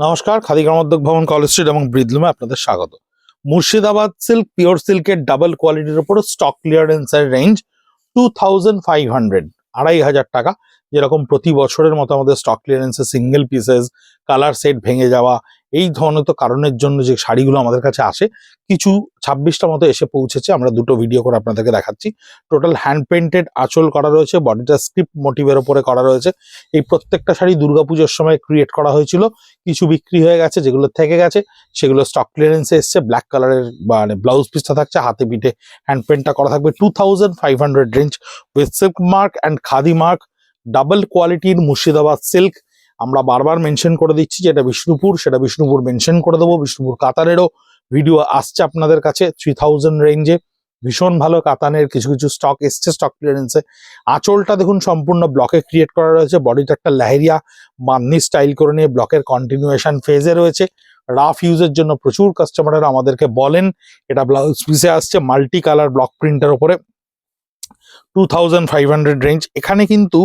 নমস্কার, khadi Gramodyog Bhavan, college street এবং ব্রিদলুমে আপনাদের স্বাগত। মুর্শিদাবাদ সিল্ক, পিওর সিল্কের ডাবল কোয়ালিটির উপর স্টক ক্লিয়ারেন্সের রেঞ্জ 2500, 2500 টাকা। যেরকম প্রতি বছরের মতো আমাদের স্টক ক্লিয়ারেন্সে সিঙ্গেল পিসেস, কালার সেট ভেঙে যাওয়া, এই ধরনের তো কারণের জন্য যে শাড়িগুলো আমাদের কাছে আসে, কিছু 26টা মতো এসে পৌঁছেছে। আমরা দুটো ভিডিও করে আপনাদেরকে দেখাচ্ছি। টোটাল হ্যান্ড পেন্টেড আঁচল করা রয়েছে, বডিটা স্ক্রিপ্ট মোটিভের ওপরে করা রয়েছে। এই প্রত্যেকটা শাড়ি দুর্গাপুজোর সময় ক্রিয়েট করা হয়েছিল, কিছু বিক্রি হয়ে গেছে, যেগুলো থেকে গেছে সেগুলো স্টক ক্লিয়ারেন্সে এসছে। ব্ল্যাক কালারের মানে ব্লাউজ পিসটা থাকছে, হাতে পিঠে হ্যান্ড পেন্টটা করা থাকবে। 2500 range with silk mark and khadi mark, double কোয়ালিটির মুর্শিদাবাদ সিল্ক। আমরা বারবার মেনশন করে দিচ্ছি যে এটা বিষ্ণুপুর, সেটা বিষ্ণুপুর মেনশন করে দেবো। বিষ্ণুপুর কাতানেরও ভিডিও আসছে আপনাদের কাছে 3000 রেঞ্জে। ভীষণ ভালো কাতানের কিছু কিছু স্টক এসছে স্টক ক্লিয়ারেন্সে। আঁচলটা দেখুন সম্পূর্ণ ব্লকে ক্রিয়েট করা রয়েছে, বডিটা একটা লেহেরিয়া বান্নি স্টাইল করে নিয়ে ব্লকের কন্টিনিউয়েশন ফেজে রয়েছে। রাফ ইউজের জন্য প্রচুর কাস্টমাররা আমাদেরকে বলেন। এটা ব্লাউজ পিসে আসছে মাল্টি কালার ব্লক প্রিন্টের ওপরে। 2500 রেঞ্জ। এখানে কিন্তু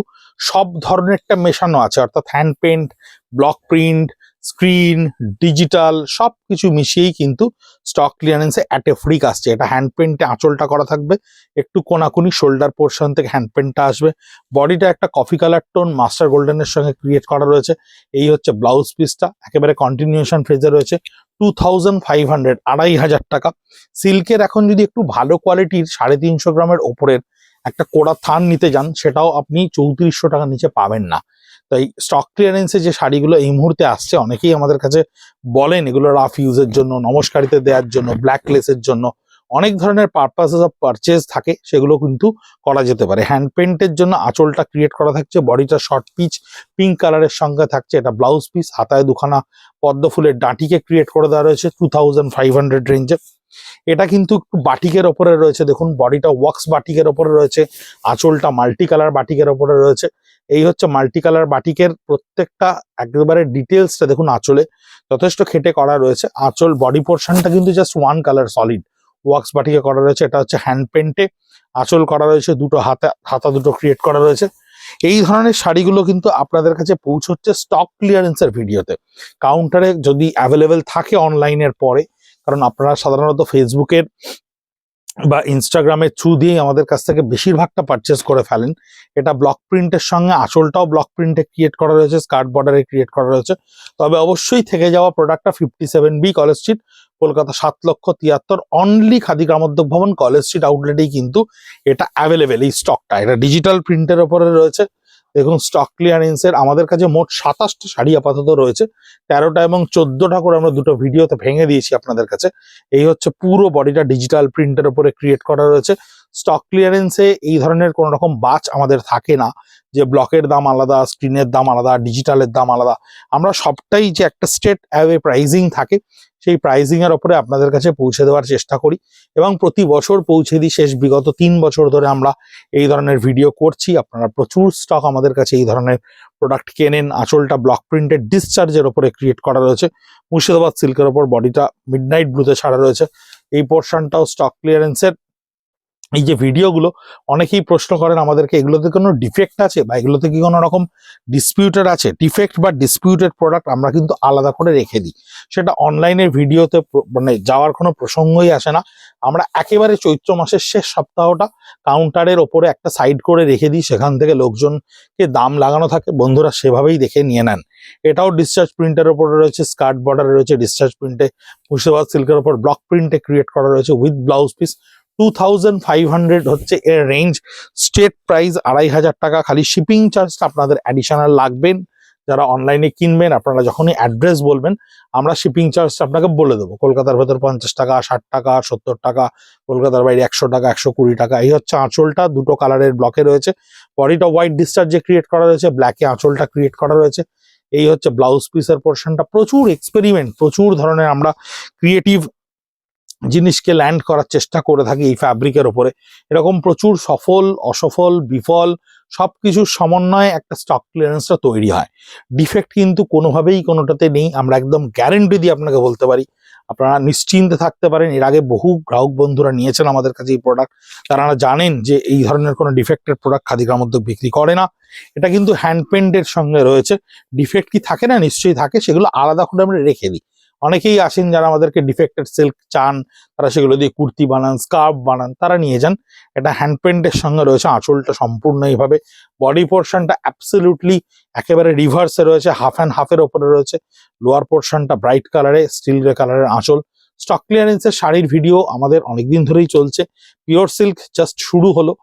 সব ধরনেরটা মেশানো আছে, অর্থাৎ hand paint, block print, screen, digital সব কিছু মিশিয়েই কিন্তু স্টক ক্লিয়ারেন্সে অ্যাট এ ফ্রিক আসছে। এটা হ্যান্ড পেন্টে আঁচলটা করা থাকবে, একটু কোনাকুনি শোল্ডার পোর্শন থেকে হ্যান্ড পেন্টটা আসবে। বডিটা একটা কফি কালার টোন মাস্টার গোল্ডেনের সঙ্গে ক্রিয়েট করা রয়েছে। এই হচ্ছে ব্লাউজ পিসটা, একেবারে কন্টিনিউশন ফেজে রয়েছে। 2500, 2500 টাকা। সিল্কের এখন যদি একটু ভালো কোয়ালিটির 350 গ্রামের ওপরের একটা কোড়া থান নিতে যান, সেটাও আপনি 3400 টাকার নিচে পাবেন না। তাই স্টক ক্লিয়ারেন্সে যে শাড়িগুলো এই মুহূর্তে আসছে, অনেকেই আমাদের কাছে বলেন এগুলো রাফ ইউজের জন্য, নমস্কারিতে দেওয়ার জন্য, ব্ল্যাক লেসের জন্য, অনেক ধরনের পারপাসেস অফ পারচেজ থাকে, সেগুলো কিন্তু করা যেতে পারে। হ্যান্ড পেন্টের জন্য আঁচলটা ক্রিয়েট করা থাকছে, বডিটা শর্ট পিচ পিঙ্ক কালারের সঙ্গে থাকছে। এটা ব্লাউজ পিস, হাতায় দুখানা পদ্ম ফুলের ডাঁটিকে ক্রিয়েট করে দেওয়া রয়েছে 2500 রেঞ্জে। এটা কিন্তু একটু বাটিকের ওপরে রয়েছে, দেখুন বডিটা ওয়াক্স বাটিকের ওপরে রয়েছে, আঁচলটা মাল্টি কালার বাটিকের ওপরে রয়েছে। এই হচ্ছে মাল্টি কালার বাটিকের প্রত্যেকটা একেবারে ডিটেলসটা দেখুন। আঁচলে যথেষ্ট খেটে করা রয়েছে। আঁচল বডি পোর্শনটা কিন্তু just one colour solid wax বাটিকে করা রয়েছে। এটা হচ্ছে হ্যান্ড পেন্টে আঁচল করা রয়েছে, দুটো হাতা দুটো ক্রিয়েট করা রয়েছে। এই ধরনের শাড়িগুলো কিন্তু আপনাদের কাছে পৌঁছচ্ছে স্টক ক্লিয়ারেন্সের ভিডিওতে। কাউন্টারে যদি অ্যাভেলেবেল থাকে অনলাইনের পরে, কারণ আপনারা সাধারণত ফেসবুকের বা ইনস্টাগ্রামের থ্রু দিয়ে আমাদের কাছ থেকে বেশিরভাগটা পারচেস করে ফেলেন। এটা ব্লক প্রিন্টের সঙ্গে আঁচলটাও ব্লক প্রিন্টে ক্রিয়েট করা রয়েছে, স্কার্ট বর্ডারে ক্রিয়েট করা রয়েছে। তবে অবশ্যই থেকে যাওয়া প্রোডাক্টটা 57B college street, Kolkata 7,73,000 only Khadi Gramodyog Bhavan college street আউটলেটেই কিন্তু এটা অ্যাভেলেবেল। এই স্টকটা এটা ডিজিটাল প্রিন্টের ওপরে রয়েছে। দেখুন স্টক ক্লিয়ারেন্সের আমাদের কাছে মোট 27টা শাড়ি আপাতত রয়েছে। 13টা এবং 14টা করে আমরা দুটো ভিডিওতে ভেঙে দিয়েছি আপনাদের কাছে। এই হচ্ছে পুরো বডিটা ডিজিটাল প্রিন্টের উপরে ক্রিয়েট করা রয়েছে। স্টক ক্লিয়ারেন্সে এই ধরনের কোনো রকম বাচ আমাদের থাকে না যে ব্লকের দাম আলাদা, স্ক্রিনের দাম আলাদা, ডিজিটালের দাম আলাদা। আমরা সবটাই যে একটা স্ট্রেট অ্যাওয়ে প্রাইজিং থাকে, সেই প্রাইজিং এর উপরে আপনাদের কাছে পৌঁছে দেওয়ার চেষ্টা করি এবং প্রতি বছর পৌঁছে দিই। শেষ বিগত 3 বছর ধরে আমরা এই ধরনের ভিডিও করছি। আপনারা প্রচুর স্টক আমাদের কাছে এই ধরনের প্রোডাক্ট কেনেন। আঁচলটা ব্লক প্রিন্টেড ডিসচার্জের ওপরে ক্রিয়েট করা রয়েছে, মুর্শিদাবাদ সিল্কের ওপর বডিটা মিডনাইট ব্লুতে ছাড়া রয়েছে। এই পোর্শনটাও স্টক ক্লিয়ারেন্সের। এই যে ভিডিওগুলো অনেকেই প্রশ্ন করেন আমাদেরকে, এগুলোতে কোনো ডিফেক্ট আছে বা এগুলোতে কি কোনো রকম ডিসপিউটেড আছে? ডিফেক্ট বা ডিসপিউটেড প্রোডাক্ট আমরা কিন্তু আলাদা করে রেখে দিই, সেটা অনলাইনের ভিডিওতে মানে যাওয়ার কোনো প্রসঙ্গই আসে না। আমরা একেবারে চৈত্র মাসের শেষ সপ্তাহটা কাউন্টারের ওপরে একটা সাইড করে রেখে দিই, সেখান থেকে লোকজনকে দাম লাগানো থাকে, বন্ধুরা সেভাবেই দেখে নিয়ে নেন। এটাও ডিসচার্জ প্রিন্টের ওপরে রয়েছে, স্কার্ট বর্ডারে রয়েছে ডিসচার্জ প্রিন্টে, মুর্শিদাবাদ সিল্কের ওপর ব্লক প্রিন্টে ক্রিয়েট করা রয়েছে উইথ ব্লাউজ পিস। 2500 হচ্ছে এর রেঞ্জ। স্টেট প্রাইস 2500 টাকা। খালি শিপিং চার্জটা আপনাদের অ্যাডিশনাল লাগবেন। যারা অনলাইনে কিনবেন, আপনারা যখনই অ্যাড্রেস বলবেন আমরা শিপিং চার্জটা আপনাকে বলে দেবো। কলকাতার ভেতর 50 টাকা, 60 টাকা, 70 টাকা, কলকাতার বাইরে 100 টাকা, 120 টাকা। এই হচ্ছে আঁচলটা, দুটো কালারের ব্লকে রয়েছে। বডিটা হোয়াইট ডিসচার্জে ক্রিয়েট করা রয়েছে, ব্ল্যাকে আঁচলটা ক্রিয়েট করা রয়েছে। এই হচ্ছে ব্লাউজ পিসের পোর্শনটা। প্রচুর এক্সপেরিমেন্ট, প্রচুর ধরনের আমরা ক্রিয়েটিভ জিনিসকে ল্যান্ড করার চেষ্টা করে থাকি এই ফ্যাব্রিকের ওপরে। এরকম প্রচুর সফল, অসফল, বিফল সবকিছুর সমন্বয়ে একটা স্টক ক্লিয়ারেন্সটা তৈরি হয়। ডিফেক্ট কিন্তু কোনোভাবেই কোনোটাতে নেই। আমরা একদম গ্যারেন্টি দিয়ে আপনাকে বলতে পারি আপনারা নিশ্চিন্তে থাকতে পারেন। এর আগে বহু গ্রাহক বন্ধুরা নিয়েছেন আমাদের কাছে এই প্রোডাক্ট, তারা জানেন যে এই ধরনের কোনো ডিফেক্টেড প্রোডাক্ট খাদি গ্রামোদ্যোগ বিক্রি করে না। এটা কিন্তু হ্যান্ড পেন্টের সঙ্গে রয়েছে। ডিফেক্ট কি থাকে না? নিশ্চয়ই থাকে, সেগুলো আলাদা করে আমরা রেখে দিই। অনেকেই আসেন যারা আমাদেরকে ডিফেক্টেড সিল্ক চান, তারা সেগুলো দিয়ে কুর্তি বানান, স্কার্ফ বানান, তারা নিয়ে যান। এটা হ্যান্ড পেন্টের সঙ্গে রয়েছে, আঁচলটা সম্পূর্ণ এইভাবে, বডি পোর্শনটা অ্যাবসলিউটলি একেবারে রিভার্সে রয়েছে, হাফ অ্যান্ড হাফের ওপরে রয়েছে, লোয়ার পোর্শনটা ব্রাইট কালারে, স্টিল গ্রে কালারের আঁচল। স্টক ক্লিয়ারেন্সের শাড়ির ভিডিও আমাদের অনেকদিন ধরেই চলছে। পিওর সিল্ক জাস্ট শুরু হলো,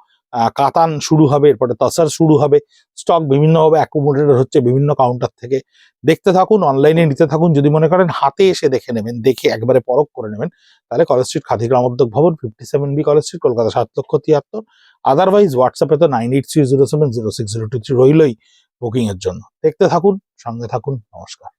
কাতান শুরু হবে, এরপরে তসর শুরু হবে। স্টক বিভিন্নভাবে অ্যাকোমোডেটেড হচ্ছে বিভিন্ন কাউন্টার থেকে। দেখতে থাকুন, অনলাইনে নিতে থাকুন। যদি মনে করেন হাতে এসে দেখে নেবেন, দেখে একবারে পরখ করে নেবেন, তাহলে কলেজ স্ট্রিট খাদি গ্রামোদ্যোগ ভবন, 57B college street, Kolkata 7,73,000। Otherwise হোয়াটসঅ্যাপে তো 9830706023 রইলই বুকিং এর জন্য। দেখতে থাকুন, সঙ্গে থাকুন। নমস্কার।